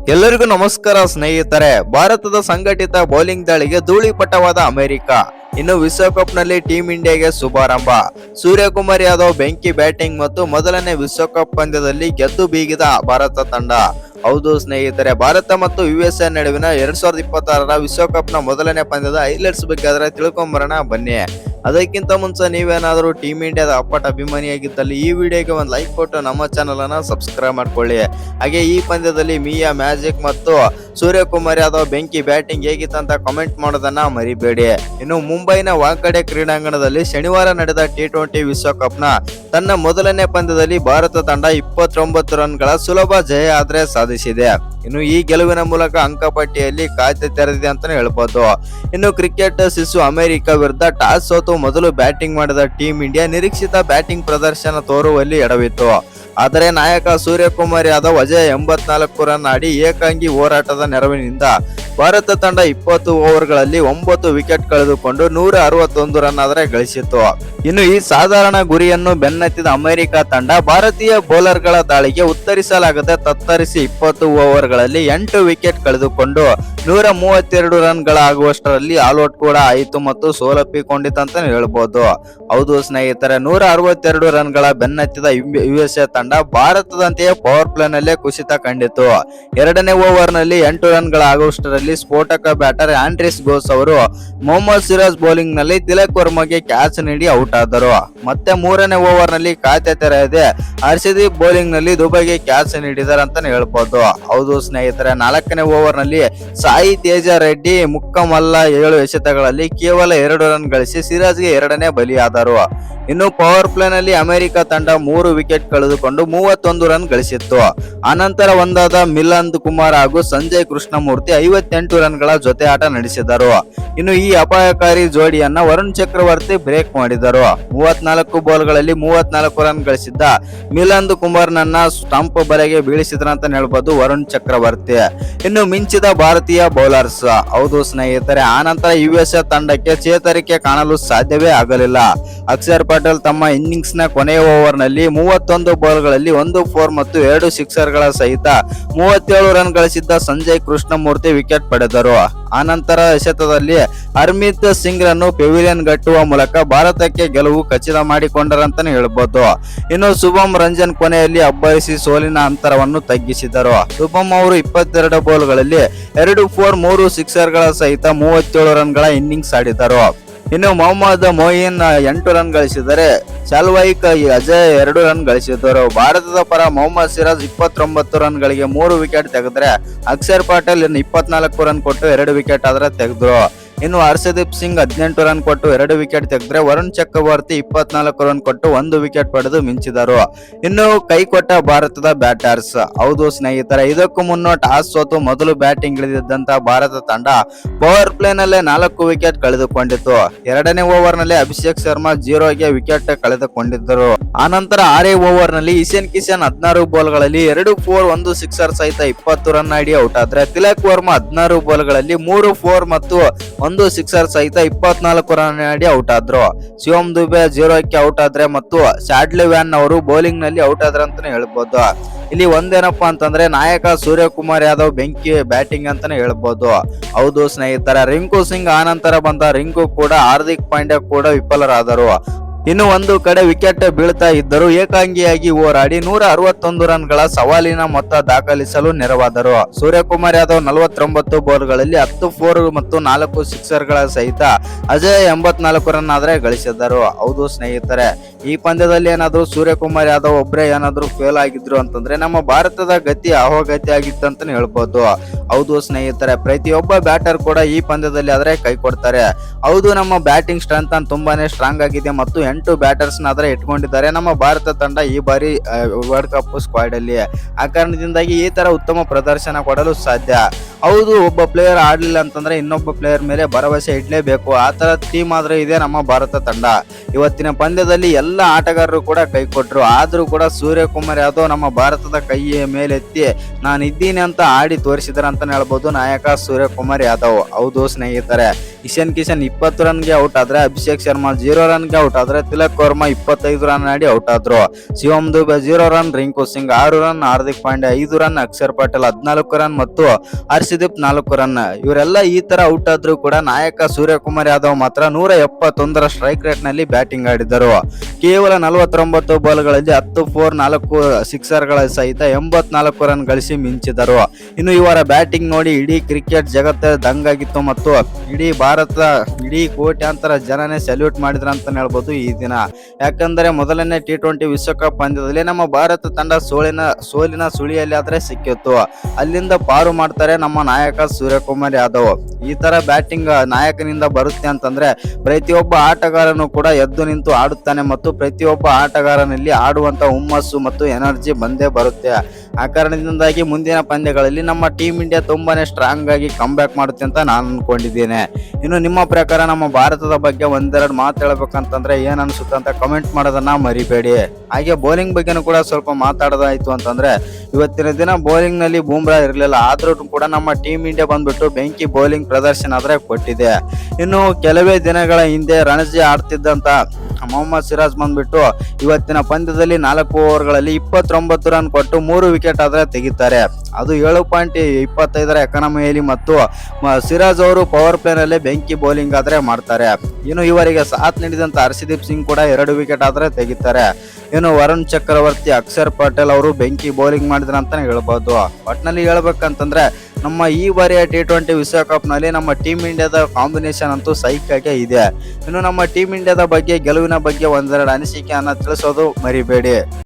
ಎಲ್ಲರಿಗೂ ನಮಸ್ಕಾರ ಸ್ನೇಹಿತರೆ. ಭಾರತದ ಸಂಘಟಿತ ಬೌಲಿಂಗ್ ದಾಳಿಗೆ ಧೂಳಿಪಟವಾದ ಅಮೆರಿಕ. ಇನ್ನು ವಿಶ್ವಕಪ್ನಲ್ಲಿ ಟೀಂ ಇಂಡಿಯಾಗೆ ಶುಭಾರಂಭ. ಸೂರ್ಯಕುಮಾರ್ ಯಾದವ್ ಬೆಂಕಿ ಬ್ಯಾಟಿಂಗ್ ಮತ್ತು ಮೊದಲನೇ ವಿಶ್ವಕಪ್ ಪಂದ್ಯದಲ್ಲಿ ಗೆದ್ದು ಬೀಗಿದ ಭಾರತ ತಂಡ. ಹೌದು ಸ್ನೇಹಿತರೆ, ಭಾರತ ಮತ್ತು USA ನಡುವಿನ 2026ರ ವಿಶ್ವಕಪ್ನ ಮೊದಲನೇ ಪಂದ್ಯದ ಹೈಲೈಟ್ಸ್ ಬಗ್ಗೆ ಆದರೆ ತಿಳ್ಕೊಂಬರೋಣ ಬನ್ನಿ. ಅದಕ್ಕಿಂತ ಮುಂಚೆ ನೀವೇನಾದರೂ ಟೀಂ ಇಂಡಿಯಾದ ಅಪ್ಪಟ ಅಭಿಮಾನಿಯಾಗಿದ್ದಲ್ಲಿ ಈ ವಿಡಿಯೋಗೆ ಒಂದು ಲೈಕ್ ಕೊಟ್ಟು ನಮ್ಮ ಚಾನಲ್ ಅನ್ನು ಸಬ್ಸ್ಕ್ರೈಬ್ ಮಾಡ್ಕೊಳ್ಳಿ. ಹಾಗೆ ಈ ಪಂದ್ಯದಲ್ಲಿ ಮಿಯಾ ಮ್ಯಾಜಿಕ್ ಮತ್ತು ಸೂರ್ಯಕುಮಾರ್ ಯಾದವ್ ಬೆಂಕಿ ಬ್ಯಾಟಿಂಗ್ ಹೇಗಿತ್ತಂತ ಕಾಮೆಂಟ್ ಮಾಡೋದನ್ನ ಮರಿಬೇಡಿ. ಇನ್ನು ಮುಂಬೈನ ವಾಂಖೇಡೆ ಕ್ರೀಡಾಂಗಣದಲ್ಲಿ ಶನಿವಾರ ನಡೆದ T20 ವಿಶ್ವಕಪ್ನ ತನ್ನ ಮೊದಲನೇ ಪಂದ್ಯದಲ್ಲಿ ಭಾರತ ತಂಡ 29 ರನ್ಗಳ ಸುಲಭ ಜಯ ಆದ್ರೆ ಸಾಧಿಸಿದೆ. ಇನ್ನು ಈ ಗೆಲುವಿನ ಮೂಲಕ ಅಂಕಪಟ್ಟಿಯಲ್ಲಿ ಖಾತೆ ತೆರೆದಿದೆ ಅಂತಾನೆ ಹೇಳ್ಬೋದು. ಇನ್ನು ಕ್ರಿಕೆಟ್ ಶಿಶು ಅಮೆರಿಕ ವಿರುದ್ಧ ಟಾಸ್ ಸೋತು ಮೊದಲು ಬ್ಯಾಟಿಂಗ್ ಮಾಡಿದ ಟೀಂ ಇಂಡಿಯಾ ನಿರೀಕ್ಷಿತ ಬ್ಯಾಟಿಂಗ್ ಪ್ರದರ್ಶನ ತೋರುವಲ್ಲಿ ಎಡವಿತ್ತು. ಆದರೆ ನಾಯಕ ಸೂರ್ಯಕುಮಾರ್ ಯಾದವ್ ಅಜೇಯ 84 ರನ್ ಆಡಿ ಏಕಾಂಗಿ ಹೋರಾಟದ ನೆರವಿನಿಂದ ಭಾರತ ತಂಡ 20 ಓವರ್ಗಳಲ್ಲಿ 9 ವಿಕೆಟ್ ಕಳೆದುಕೊಂಡು 161 ರನ್ ಆದರೆ ಗಳಿಸಿತು. ಇನ್ನು ಈ ಸಾಧಾರಣ ಗುರಿಯನ್ನು ಬೆನ್ನತ್ತಿದ ಅಮೆರಿಕ ತಂಡ ಭಾರತೀಯ ಬೌಲರ್ಗಳ ದಾಳಿಗೆ ಉತ್ತರಿಸಲಾಗದೆ ತತ್ತರಿಸಿ 20 ಓವರ್ಗಳಲ್ಲಿ 8 ವಿಕೆಟ್ ಕಳೆದುಕೊಂಡು 132 ರನ್ಗಳ ಆಗುವಷ್ಟರಲ್ಲಿ ಆಲ್ಔಟ್ ಕೂಡ ಆಯಿತು ಮತ್ತು ಸೋಲಪ್ಪಿಕೊಂಡಿತಂತ ಹೇಳ್ಬೋದು. ಹೌದು ಸ್ನೇಹಿತರೆ, 162 ರನ್ಗಳ ಬೆನ್ನತ್ತಿದ USA ತಂಡ ಭಾರತದಂತೆಯೇ ಪವರ್ ಪ್ಲೇ ನಲ್ಲೇ ಕುಸಿತ ಕಂಡಿತು. ಎರಡನೇ ಓವರ್ ನಲ್ಲಿ 8 ರನ್ಗಳ ಆಗುವಷ್ಟರಲ್ಲಿ ಸ್ಫೋಟಕ ಬ್ಯಾಟರ್ ಆಂಡ್ರಿಸ್ ಗೋಸ್ ಅವರು ಮೊಹಮ್ಮದ್ ಸಿರಾಜ್ ಬೌಲಿಂಗ್ ನಲ್ಲಿ ತಿಲಕ್ ವರ್ಮಗೆ ಕ್ಯಾಚ್ ನೀಡಿ ಔಟ್ ಆದರು. ಮತ್ತೆ ಮೂರನೇ ಓವರ್ ನಲ್ಲಿ ಖಾತೆ ತೆರೆಯದೆ ಹರ್ಷದೀಪ್ ಬೌಲಿಂಗ್ ನಲ್ಲಿ ದುಬೈಗೆ ಕ್ಯಾಚ್ ನೀಡಿದ್ದಾರೆ ಅಂತಾನೆ ಹೇಳ್ಬೋದು. ಹೌದು ಸ್ನೇಹಿತರೆ, ನಾಲ್ಕನೇ ಓವರ್ ನಲ್ಲಿ ಸಾಯಿ ತೇಜ ರೆಡ್ಡಿ ಮುಕ್ಕಮಲ್ಲ 7 ಎಸೆತಗಳಲ್ಲಿ ಕೇವಲ 2 ರನ್ ಗಳಿಸಿ ಸಿರಾಜ್ಗೆ ಎರಡನೇ ಬಲಿಯಾದರು. ಇನ್ನು ಪವರ್ ಪ್ಲೇ ನಲ್ಲಿ ಅಮೆರಿಕ ತಂಡ 3 ವಿಕೆಟ್ ಕಳೆದುಕೊಂಡು 31 ರನ್ ಗಳಿಸಿತ್ತು. ಅನಂತರ ಒಂದಾದ ಮಿಲಂದ್ ಕುಮಾರ್ ಹಾಗೂ ಸಂಜಯ್ ಕೃಷ್ಣಮೂರ್ತಿ 58 ರನ್ಗಳ ಜೊತೆ ಆಟ ನಡೆಸಿದರು. ಇನ್ನು ಈ ಅಪಾಯಕಾರಿ ಜೋಡಿಯನ್ನ ವರುಣ್ ಚಕ್ರವರ್ತಿ ಬ್ರೇಕ್ ಮಾಡಿದರು. 34 ಬಾಲ್ಗಳಲ್ಲಿ 34 ರನ್ ಗಳಿಸಿದ್ದ ಮಿಲಂದ್ ಕುಮಾರ್ ನನ್ನ ಸ್ಟಂಪ್ ಬಲೆಗೆ ಬೀಳಿಸಿದ್ರಂತ ಹೇಳ್ಬೋದು ವರುಣ್ ಚಕ್ರವರ್ತಿ. ಇನ್ನು ಮಿಂಚಿದ ಭಾರತೀಯ ಬೌಲರ್ಸ್. ಹೌದು ಸ್ನೇಹಿತರೆ, ಆನಂತರ USA ತಂಡಕ್ಕೆ ಚೇತರಿಕೆ ಕಾಣಲು ಸಾಧ್ಯವೇ ಆಗಲಿಲ್ಲ. ಅಕ್ಷರ್ ಪಟೇಲ್ ತಮ್ಮ ಇನ್ನಿಂಗ್ಸ್ ನ ಕೊನೆಯ ಓವರ್ ನಲ್ಲಿ 31 ಬಾಲ್ಗಳಲ್ಲಿ 1 4 ಮತ್ತು 2 ಸಿಕ್ಸರ್ ಗಳ ಸಹಿತ 37 ರನ್ ಗಳಿಸಿದ್ದ ಸಂಜಯ್ ಕೃಷ್ಣಮೂರ್ತಿ ವಿಕೆಟ್ ಪಡೆದರು. ಆನಂತರ ಎಸೆತದಲ್ಲಿ ಹರ್ಮಿತ್ ಸಿಂಗ್ ರನ್ನು ಪೆವಿಲಿಯನ್ ಗಟ್ಟುವ ಮೂಲಕ ಭಾರತಕ್ಕೆ ಗೆಲುವು ಖಚಿತ ಮಾಡಿಕೊಂಡರಂತಾನೆ ಹೇಳ್ಬೋದು. ಇನ್ನು ಶುಭಂ ರಂಜನ್ ಕೊನೆಯಲ್ಲಿ ಅಬ್ಬರಿಸಿ ಸೋಲಿನ ಅಂತರವನ್ನು ತಗ್ಗಿಸಿದರು. ಶುಭಂ ಅವರು 22 ಬಾಲ್ಗಳಲ್ಲಿ 2 4 3 ಸಿಕ್ಸರ್ ಗಳ ಸಹಿತ 37 ರನ್ಗಳ ಇನ್ನಿಂಗ್ಸ್ ಆಡಿದರು. ಇನ್ನು ಮೊಹಮ್ಮದ್ ಮೊಯಿನ್ 8 ರನ್ ಗಳಿಸಿದರೆ ಶಾಲ್ವೈಕ್ ಅಜಯ್ 2 ರನ್ ಗಳಿಸಿದ್ದರು. ಭಾರತದ ಪರ ಮೊಹಮ್ಮದ್ ಸಿರಾಜ್ 29 ರನ್ ಗಳಿಗೆ 3 ವಿಕೆಟ್ ತೆಗೆದರೆ ಅಕ್ಷರ್ ಪಟೇಲ್ 24 ರನ್ ಕೊಟ್ಟು 2 ವಿಕೆಟ್ ಆದ್ರೆ ತೆಗೆದ್ರು. ಇನ್ನು ಹರ್ಷದೀಪ್ ಸಿಂಗ್ 18 ರನ್ ಕೊಟ್ಟು 2 ವಿಕೆಟ್ ತೆಗೆದ್ರೆ ವರುಣ್ ಚಕ್ರವರ್ತಿ 24 ರನ್ ಕೊಟ್ಟು 1 ವಿಕೆಟ್ ಪಡೆದು ಮಿಂಚಿದರು. ಇನ್ನು ಕೈಕೊಟ್ಟ ಭಾರತದ ಬ್ಯಾಟರ್ಸ್. ಹೌದು ಸ್ನೇಹಿತರೆ, ಇದಕ್ಕೂ ಮುನ್ನ ಟಾಸ್ ಸೋತು ಮೊದಲು ಬ್ಯಾಟಿಂಗ್ ಇಳಿದಿದ್ದಂತ ಭಾರತ ತಂಡ ಪವರ್ ಪ್ಲೇ ನಲ್ಲೇ 4 ವಿಕೆಟ್ ಕಳೆದುಕೊಂಡಿತ್ತು. ಎರಡನೇ ಓವರ್ ನಲ್ಲಿ ಅಭಿಷೇಕ್ ಶರ್ಮಾ 0ಗೆ ವಿಕೆಟ್ ಕಳೆದುಕೊಂಡಿದ್ದರು. ಆನಂತರ 6ನೇ ಓವರ್ ನಲ್ಲಿ ಇಶಾನ್ ಕಿಶನ್ 16 ಬಾಲ್ಗಳಲ್ಲಿ 2 4 1 ಸಿಕ್ಸರ್ ಸಹಿತ 20 ರನ್ ಆಡಿ ಔಟ್ ಆದ್ರೆ ತಿಲಕ್ ವರ್ಮಾ 16 ಬಾಲ್ಗಳಲ್ಲಿ 3 4 ಮತ್ತು 1 ಸಿಕ್ಸರ್ ಸಹಿತ 24 ರನ್ ಆಡಿ ಔಟ್ ಆದ್ರು. ಶಿವಮ್ ದುಬೆ 0ಕ್ಕೆ ಔಟ್ ಆದ್ರೆ ಮತ್ತು ಶಾಡ್ಲಿ ವ್ಯಾನ್ ಅವರು ಬೌಲಿಂಗ್ ನಲ್ಲಿ ಔಟ್ ಆದ್ರೆ ಅಂತಾನೆ ಹೇಳ್ಬೋದು. ಇಲ್ಲಿ ಒಂದೇನಪ್ಪಾ ಅಂತಂದ್ರೆ ನಾಯಕ ಸೂರ್ಯಕುಮಾರ್ ಯಾದವ್ ಬೆಂಕಿ ಬ್ಯಾಟಿಂಗ್ ಅಂತಾನೆ ಹೇಳ್ಬೋದು. ಹೌದು ಸ್ನೇಹಿತರ, ರಿಂಕು ಸಿಂಗ್ ಆನಂತರ ಬಂದ ರಿಂಕು ಕೂಡ ಹಾರ್ದಿಕ್ ಪಾಂಡ್ಯ ಕೂಡ ವಿಫಲರಾದರು. ಇನ್ನು ಒಂದು ಕಡೆ ವಿಕೆಟ್ ಬೀಳ್ತಾ ಇದ್ದರೂ ಏಕಾಂಗಿಯಾಗಿ ಹೋರಾಡಿ 161 ರನ್ಗಳ ಸವಾಲಿನ ಮೊತ್ತ ದಾಖಲಿಸಲು ನೆರವಾದರು. ಸೂರ್ಯಕುಮಾರ್ ಯಾದವ್ 49 ಬಾಲ್ಗಳಲ್ಲಿ 10 4 ಮತ್ತು 4 ಸಿಕ್ಸರ್ ಗಳ ಸಹಿತ ಅಜಯ್ 84 ರನ್ ಆದ್ರೆ ಗಳಿಸಿದರು. ಹೌದು ಸ್ನೇಹಿತರೆ, ಈ ಪಂದ್ಯದಲ್ಲಿ ಏನಾದ್ರು ಸೂರ್ಯಕುಮಾರ್ ಯಾದವ್ ಒಬ್ಬರೇ ಏನಾದ್ರು ಫೇಲ್ ಆಗಿದ್ರು ಅಂತಂದ್ರೆ ನಮ್ಮ ಭಾರತದ ಗತಿ ಅಹೋಗತಿ ಆಗಿತ್ತು ಅಂತಾನೆ ಹೇಳ್ಬೋದು. ಹೌದು ಸ್ನೇಹಿತರೆ, ಪ್ರತಿಯೊಬ್ಬ ಬ್ಯಾಟರ್ ಕೂಡ ಈ ಪಂದ್ಯದಲ್ಲಿ ಆದ್ರೆ ಕೈ ಕೊಡ್ತಾರೆ. ಹೌದು, ನಮ್ಮ ಬ್ಯಾಟಿಂಗ್ ಸ್ಟ್ರೆಂತ್ ತುಂಬಾನೇ ಸ್ಟ್ರಾಂಗ್ ಆಗಿದೆ ಮತ್ತು 8 ಬ್ಯಾಟರ್ಸ್ ಆದ್ರೆ ಇಟ್ಕೊಂಡಿದ್ದಾರೆ ನಮ್ಮ ಭಾರತ ತಂಡ ಈ ಬಾರಿ ವರ್ಲ್ಡ್ ಕಪ್ ಸ್ಕ್ವಾಡ್ ಅಲ್ಲಿ. ಆ ಕಾರಣದಿಂದಾಗಿ ಈ ತರ ಉತ್ತಮ ಪ್ರದರ್ಶನ ಕೊಡಲು ಸಾಧ್ಯ. ಹೌದು, ಒಬ್ಬ ಪ್ಲೇಯರ್ ಆಡ್ಲಿಲ್ಲ ಅಂತಂದ್ರೆ ಇನ್ನೊಬ್ಬ ಪ್ಲೇಯರ್ ಮೇಲೆ ಭರವಸೆ ಇಡ್ಲೇಬೇಕು. ಆ ತರ ಟೀಮ್ ಆದ್ರೆ ಇದೆ ನಮ್ಮ ಭಾರತ ತಂಡ. ಇವತ್ತಿನ ಪಂದ್ಯದಲ್ಲಿ ಎಲ್ಲ ಆಟಗಾರರು ಕೂಡ ಕೈ ಕೊಟ್ರು. ಆದ್ರೂ ಕೂಡ ಸೂರ್ಯಕುಮಾರ್ ಯಾದವ್ ನಮ್ಮ ಭಾರತದ ಕೈಯ ಮೇಲೆತ್ತಿ ನಾನು ಇದ್ದೀನಿ ಅಂತ ಆಡಿ ತೋರಿಸಿದಾರೆ ಅಂತಾನೆ ಹೇಳ್ಬೋದು ನಾಯಕ ಸೂರ್ಯಕುಮಾರ್ ಯಾದವ್. ಹೌದು ಸ್ನೇಹಿತರೆ, ಇಶಾನ್ ಕಿಶನ್ 20 ರನ್ಗೆ ಔಟ್ ಆದ್ರೆ ಅಭಿಷೇಕ್ ಶರ್ಮಾ 0 ರನ್ಗೆ ಔಟ್ ಆದ್ರೆ ತಿಲಕ್ ವರ್ಮಾ 25 ರನ್ ಆಡಿ ಔಟ್ ಆದ್ರು. Shivam Dube 0 run, Rinku Singh 6 run, Hardik Pandya 5 run, Axar Patel 14 run ಮತ್ತು ಹರ್ಷದೀಪ್ 4 ರನ್. ಇವರೆಲ್ಲ ಈ ತರ ಔಟ್ ಆದ್ರೂ ಕೂಡ ನಾಯಕ ಸೂರ್ಯಕುಮಾರ್ ಯಾದವ್ ಮಾತ್ರ 171ರ ಸ್ಟ್ರೈಕ್ ರೇಟ್ ನಲ್ಲಿ ಬ್ಯಾಟಿಂಗ್ ಆಡಿದರು. ಕೇವಲ 49 ಬಾಲ್ಗಳಲ್ಲಿ 10 4 4 ಸಿಕ್ಸರ್ಗಳ ಸಹಿತ 84 ರನ್ ಗಳಿಸಿ ಮಿಂಚಿದರು. ಇನ್ನು ಇವರ ಬ್ಯಾಟಿಂಗ್ ನೋಡಿ ಇಡೀ ಕ್ರಿಕೆಟ್ ಜಗತ್ತೇ ದಂಗಾಗಿತ್ತು ಮತ್ತು ಇಡೀ ಕೋಟ್ಯಾಂತರ ಜನನೇ ಸಲ್ಯೂಟ್ ಮಾಡಿದ್ರ ಅಂತ ಹೇಳ್ಬೋದು ಈ ದಿನ. ಯಾಕಂದ್ರೆ ಮೊದಲನೇ T20 ವಿಶ್ವಕಪ್ ಪಂದ್ಯದಲ್ಲಿ ನಮ್ಮ ಭಾರತ ತಂಡ ಸೋಲಿನ ಸುಳಿಯಲ್ಲಿ ಆದ್ರೆ ಸಿಕ್ಕಿತ್ತು. ಅಲ್ಲಿಂದ ಪಾರು ಮಾಡ್ತಾರೆ ನಮ್ಮ ನಾಯಕ ಸೂರ್ಯಕುಮಾರ್ ಯಾದವ್. ಈ ತರ ಬ್ಯಾಟಿಂಗ್ ನಾಯಕನಿಂದ ಬರುತ್ತೆ ಅಂತಂದ್ರೆ ಪ್ರತಿಯೊಬ್ಬ ಆಟಗಾರನು ಕೂಡ ಎದ್ದು ನಿಂತು ಆಡುತ್ತಾನೆ ಮತ್ತು ಪ್ರತಿಯೊಬ್ಬ ಆಟಗಾರನಲ್ಲಿ ಆಡುವಂತ ಹುಮ್ಮಸ್ಸು ಮತ್ತು ಎನರ್ಜಿ ಬಂದೇ ಬರುತ್ತೆ. ಆ ಕಾರಣದಿಂದಾಗಿ ಮುಂದಿನ ಪಂದ್ಯಗಳಲ್ಲಿ ನಮ್ಮ ಟೀಮ್ ಇಂಡಿಯಾ ತುಂಬಾನೇ ಸ್ಟ್ರಾಂಗ್ ಆಗಿ ಕಂಬ್ಯಾಕ್ ಮಾಡುತ್ತೆ ಅಂತ ನಾನು ಅನ್ಕೊಂಡಿದ್ದೇನೆ. ಇನ್ನು ನಿಮ್ಮ ಪ್ರಕಾರ ನಮ್ಮ ಭಾರತದ ಬಗ್ಗೆ ಒಂದೆರಡು ಮಾತು ಹೇಳ್ಬೇಕಂತಂದ್ರೆ ಏನ್ ಅನ್ಸುತ್ತೆ ಅಂತ ಕಮೆಂಟ್ ಮಾಡೋದನ್ನ ಮರಿಬೇಡಿ. ಹಾಗೆ ಬೌಲಿಂಗ್ ಬಗ್ಗೆನೂ ಕೂಡ ಸ್ವಲ್ಪ ಮಾತಾಡೋದಾಯ್ತು ಅಂತಂದ್ರೆ ಇವತ್ತಿನ ದಿನ ಬೌಲಿಂಗ್ ನಲ್ಲಿ ಬೂಮ್ರಾ ಇರಲಿಲ್ಲ, ಆದ್ರೂ ಕೂಡ ನಮ್ಮ ಟೀಮ್ ಇಂಡಿಯಾ ಬಂದ್ಬಿಟ್ಟು ಬೆಂಕಿ ಬೌಲಿಂಗ್ ಪ್ರದರ್ಶನ ಆದ್ರೆ ಕೊಟ್ಟಿದೆ. ಇನ್ನು ಕೆಲವೇ ದಿನಗಳ ಹಿಂದೆ ರಣಜಿ ಆಡ್ತಿದ್ದಂತ ಮೊಹಮ್ಮದ್ ಸಿರಾಜ್ ಬಂದ್ಬಿಟ್ಟು ಇವತ್ತಿನ ಪಂದ್ಯದಲ್ಲಿ 4 ಓವರ್ಗಳಲ್ಲಿ 29 ರನ್ ಕೊಟ್ಟು 3 ವಿಕೆಟ್ ಆದ್ರೆ ತೆಗಿತಾರೆ. ಅದು 7.25ರ ಎಕಾನಮಿಯಲ್ಲಿ ಮತ್ತು ಸಿರಾಜ್ ಅವರು ಪವರ್ ಪ್ಲೇ ನಲ್ಲಿ ಬೆಂಕಿ ಬೌಲಿಂಗ್ ಆದ್ರೆ ಮಾಡ್ತಾರೆ. ಇನ್ನು ಇವರಿಗೆ ಸಾಥ್ ನೀಡಿದಂತ ಹರ್ಷದೀಪ್ ಸಿಂಗ್ ಕೂಡ 2 ವಿಕೆಟ್ ಆದ್ರೆ ತೆಗಿತಾರೆ. ಇನ್ನು ವರುಣ್ ಚಕ್ರವರ್ತಿ, ಅಕ್ಷರ್ ಪಟೇಲ್ ಅವರು ಬೆಂಕಿ ಬೌಲಿಂಗ್ ಮಾಡಿದ್ರ ಅಂತಾನೆ ಹೇಳ್ಬೋದು. ಒಟ್ನಲ್ಲಿ ಹೇಳ್ಬೇಕಂತಂದ್ರೆ ನಮ್ಮ ಈ ಬಾರಿಯ T20 ವಿಶ್ವಕಪ್ ನಲ್ಲಿ ನಮ್ಮ ಟೀಮ್ ಇಂಡಿಯಾದ ಕಾಂಬಿನೇಷನ್ ಅಂತೂ ಸೈಕ್ ಆಗಿ ಇದೆ. ಇನ್ನು ನಮ್ಮ ಟೀಮ್ ಇಂಡಿಯಾದ ಬಗ್ಗೆ ಗೆಲುವಿನ ಬಗ್ಗೆ ಒಂದೆರಡು ಅನಿಸಿಕೆಯನ್ನ ತಿಳಿಸೋದು ಮರಿಬೇಡಿ.